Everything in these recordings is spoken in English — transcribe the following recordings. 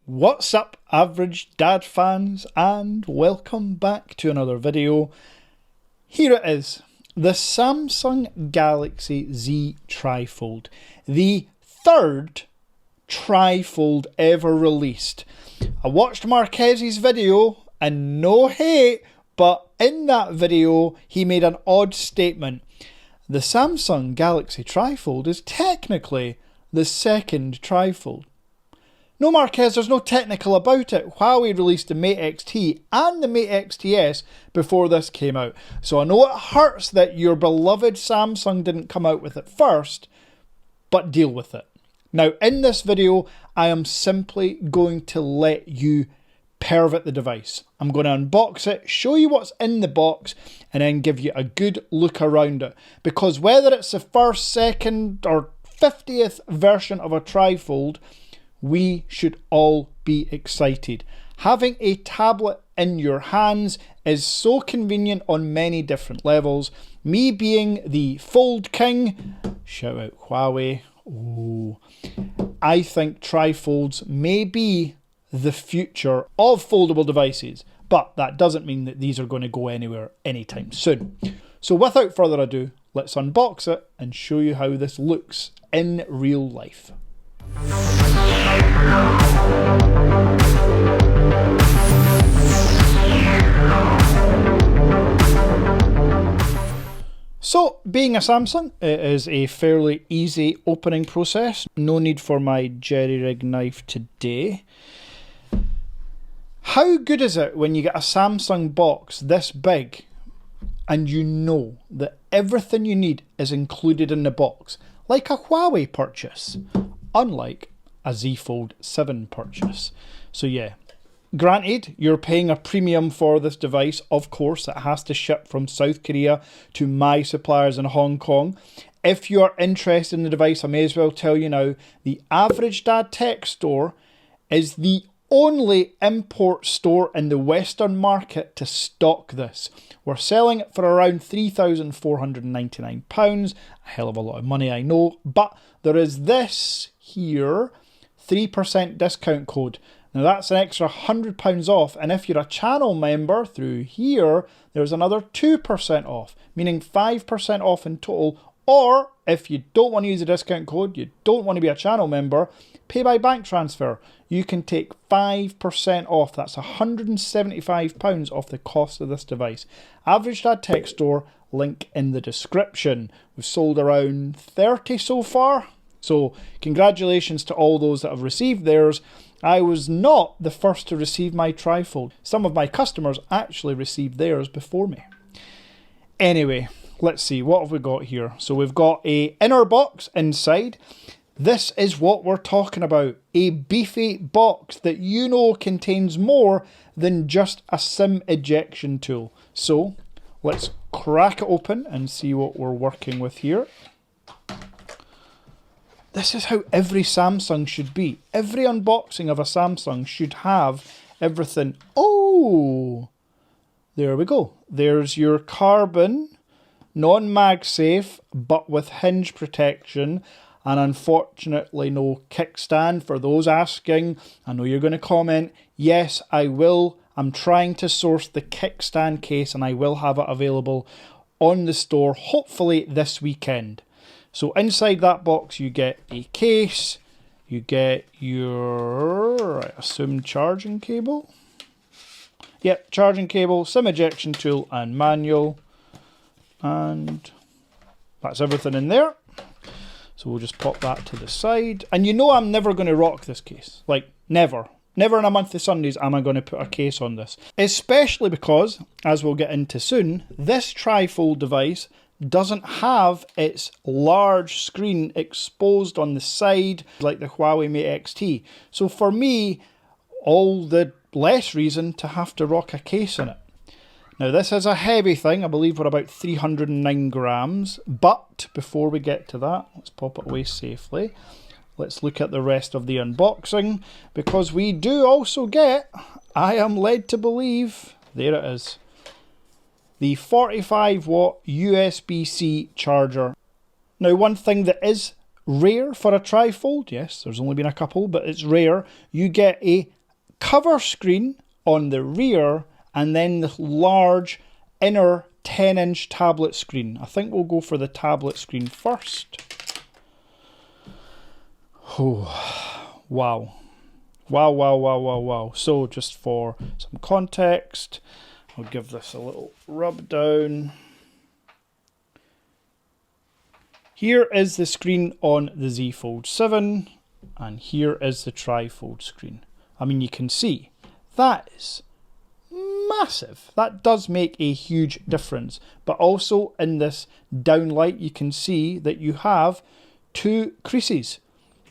What's up, average dad fans, and welcome back to another video. Here it is, the Samsung Galaxy Z TriFold, the third TriFold ever released. I watched Marquez's video, and no hate, but in that video he made an odd statement. The Samsung Galaxy TriFold is technically the second TriFold. No, Marquez, there's no technical about it. Huawei released the Mate X-T and the Mate X-TS before this came out. So I know it hurts that your beloved Samsung didn't come out with it first, but deal with it. Now, in this video, I am simply going to let you pervert the device. I'm going to unbox it, show you what's in the box, and then give you a good look around it. Because whether it's the first, second, or 50th version of a TriFold, we should all be excited. Having a tablet in your hands is so convenient on many different levels. Me being the Fold King, shout out Huawei, I think TriFolds may be the future of foldable devices, but that doesn't mean that these are going to go anywhere anytime soon. So without further ado, let's unbox it and show you how this looks in real life. So, being a Samsung, it is a fairly easy opening process. No need for my jerry-rig knife today. How good is it when you get a Samsung box this big and you know that everything you need is included in the box, like a Huawei purchase, unlike a Z Fold 7 purchase. So yeah, granted, you're paying a premium for this device. Of course, it has to ship from South Korea to my suppliers in Hong Kong. If you're interested in the device, I may as well tell you now, the Average Dad Tech Store is the only import store in the Western market to stock this. We're selling it for around £3,499. A hell of a lot of money, I know, but there is this here 3% discount code. Now that's an extra £100 off, and if you're a channel member through here, there's another 2% off, meaning 5% off in total. Or if you don't want to use a discount code, you don't want to be a channel member, pay by bank transfer. You can take 5% off. That's £175 off the cost of this device. Average Dad Tech Store, link in the description. We've sold around 30 so far. So congratulations to all those that have received theirs. I was not the first to receive my TriFold. Some of my customers actually received theirs before me. Anyway, let's see, what have we got here? So we've got a inner box inside. This is what we're talking about. A beefy box that you know contains more than just a SIM ejection tool. So let's crack it open and see what we're working with here. This is how every Samsung should be. Every unboxing of a Samsung should have everything. Oh, there we go. There's your carbon, non-MagSafe, but with hinge protection. And unfortunately no kickstand for those asking. I know you're going to comment. Yes, I will. I'm trying to source the kickstand case and I will have it available on the store, hopefully this weekend. So inside that box you get a case, you get your, I assume, charging cable. Yep, charging cable, SIM ejection tool and manual. And that's everything in there. So we'll just pop that to the side. And you know I'm never going to rock this case. Like, never. Never in a month of Sundays am I going to put a case on this. Especially because, as we'll get into soon, this TriFold device doesn't have its large screen exposed on the side like the Huawei Mate X-T. So for me, all the less reason to have to rock a case in it. Now this is a heavy thing, I believe we're about 309 grams, but before we get to that, let's pop it away safely. Let's look at the rest of the unboxing, because we do also get, I am led to believe, there it is, the 45 watt USB-C charger. Now one thing that is rare for a TriFold, yes, there's only been a couple, but it's rare, you get a cover screen on the rear, and then the large inner 10-inch tablet screen. I think we'll go for the tablet screen first. Oh, wow. Wow, wow, wow, wow, wow. So just for some context, I'll give this a little rub down. Here is the screen on the Z Fold 7, and here is the TriFold screen. I mean, you can see that is massive. That does make a huge difference. But also in this downlight, you can see that you have two creases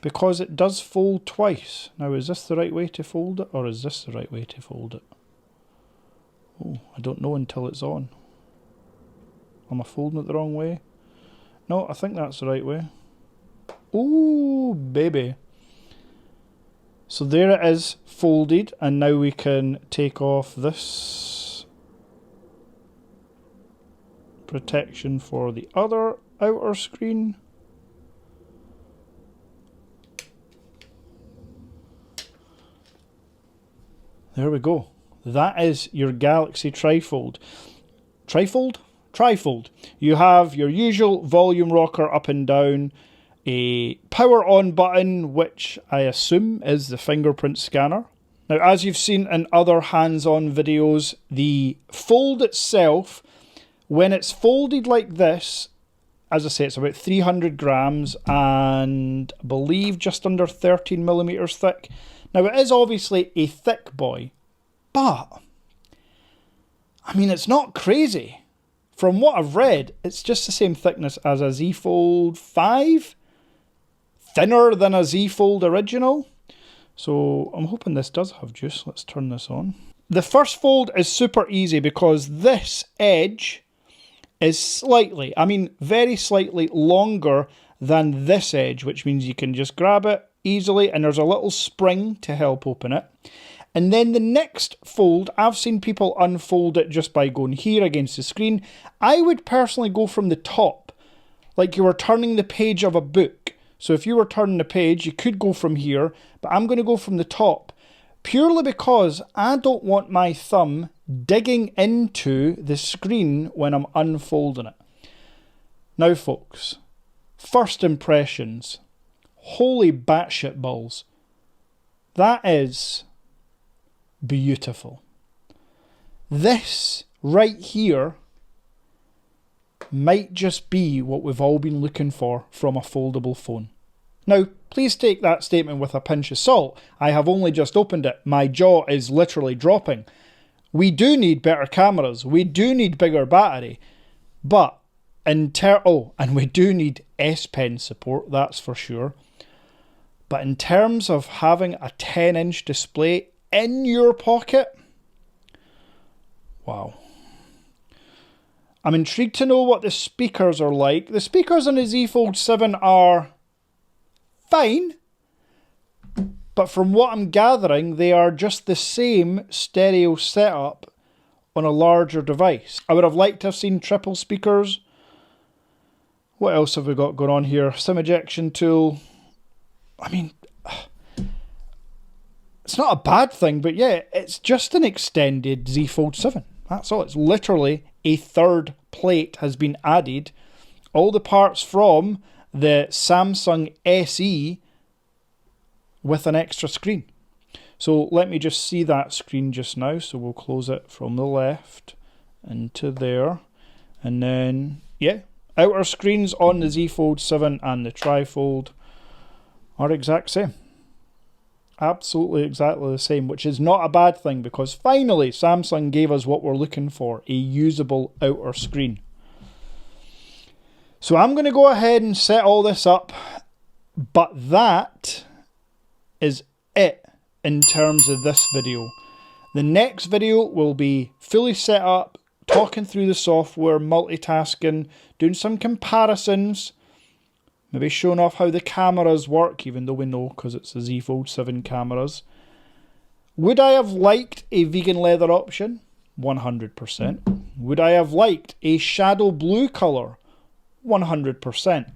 because it does fold twice. Now, is this the right way to fold it, or is this the right way to fold it? Oh, I don't know until it's on. Am I folding it the wrong way? No, I think that's the right way. Ooh, baby. So there it is, folded, and now we can take off this protection for the other outer screen. There we go. That is your Galaxy TriFold. TriFold? TriFold. You have your usual volume rocker up and down, a power on button, which I assume is the fingerprint scanner. Now, as you've seen in other hands-on videos, the fold itself, when it's folded like this, as I say, it's about 300 grams and I believe just under 13 millimeters thick. Now, it is obviously a thick boy, but I mean, it's not crazy. From what I've read, it's just the same thickness as a Z Fold 5. Thinner than a Z Fold original. So I'm hoping this does have juice. Let's turn this on. The first fold is super easy because this edge is slightly, I mean very slightly longer than this edge, which means you can just grab it easily and there's a little spring to help open it. And then the next fold, I've seen people unfold it just by going here against the screen. I would personally go from the top, like you were turning the page of a book. So if you were turning the page, you could go from here, but I'm going to go from the top, purely because I don't want my thumb digging into the screen when I'm unfolding it. Now folks, first impressions. Holy batshit balls. That is beautiful. This right here might just be what we've all been looking for from a foldable phone. Now, please take that statement with a pinch of salt. I have only just opened it. My jaw is literally dropping. We do need better cameras. We do need bigger battery. But and we do need S Pen support, that's for sure. But in terms of having a 10-inch display in your pocket, wow. I'm intrigued to know what the speakers are like. The speakers on the Z Fold 7 are fine, but from what I'm gathering, they are just the same stereo setup on a larger device. I would have liked to have seen triple speakers. What else have we got going on here? SIM ejection tool. I mean, it's not a bad thing, but yeah, it's just an extended Z Fold 7. That's all. It's literally a third plate has been added. All the parts from the Samsung SE with an extra screen. So let me just see that screen just now. So we'll close it from the left into there. And then, yeah, outer screens on the Z Fold 7 and the TriFold are exact same. Absolutely exactly the same, which is not a bad thing because finally Samsung gave us what we're looking for, a usable outer screen. So I'm going to go ahead and set all this up, but that is it in terms of this video. The next video will be fully set up, talking through the software, multitasking, doing some comparisons, maybe showing off how the cameras work, even though we know because it's the Z Fold 7 cameras. Would I have liked a vegan leather option? 100%. Would I have liked a shadow blue colour? 100%.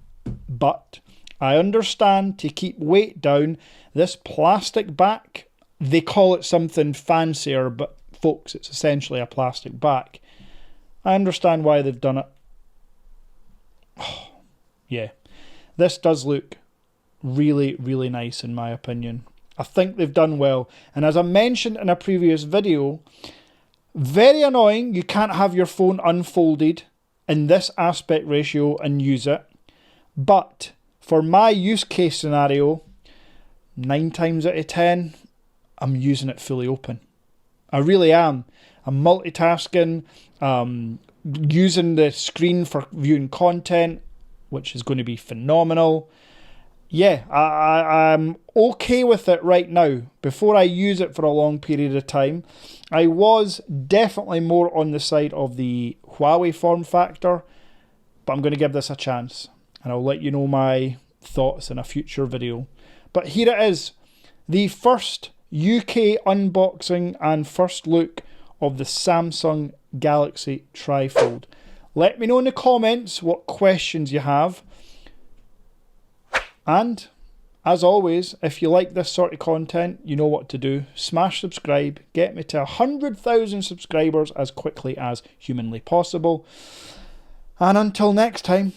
But I understand to keep weight down, this plastic back they call it something fancier, but folks, it's essentially a plastic back. I understand why they've done it. Oh, yeah, this does look really, really nice in my opinion. I think they've done well. And as I mentioned in a previous video, very annoying, you can't have your phone unfolded in this aspect ratio and use it. But for my use case scenario, 9 times out of 10, I'm using it fully open. I really am. I'm multitasking, using the screen for viewing content, which is going to be phenomenal. Yeah, I'm okay with it right now. Before I use it for a long period of time, I was definitely more on the side of the Huawei form factor, but I'm going to give this a chance, and I'll let you know my thoughts in a future video. But here it is, the first UK unboxing and first look of the Samsung Galaxy TriFold. Let me know in the comments what questions you have. And, as always, if you like this sort of content, you know what to do. Smash subscribe, get me to 100,000 subscribers as quickly as humanly possible. And until next time,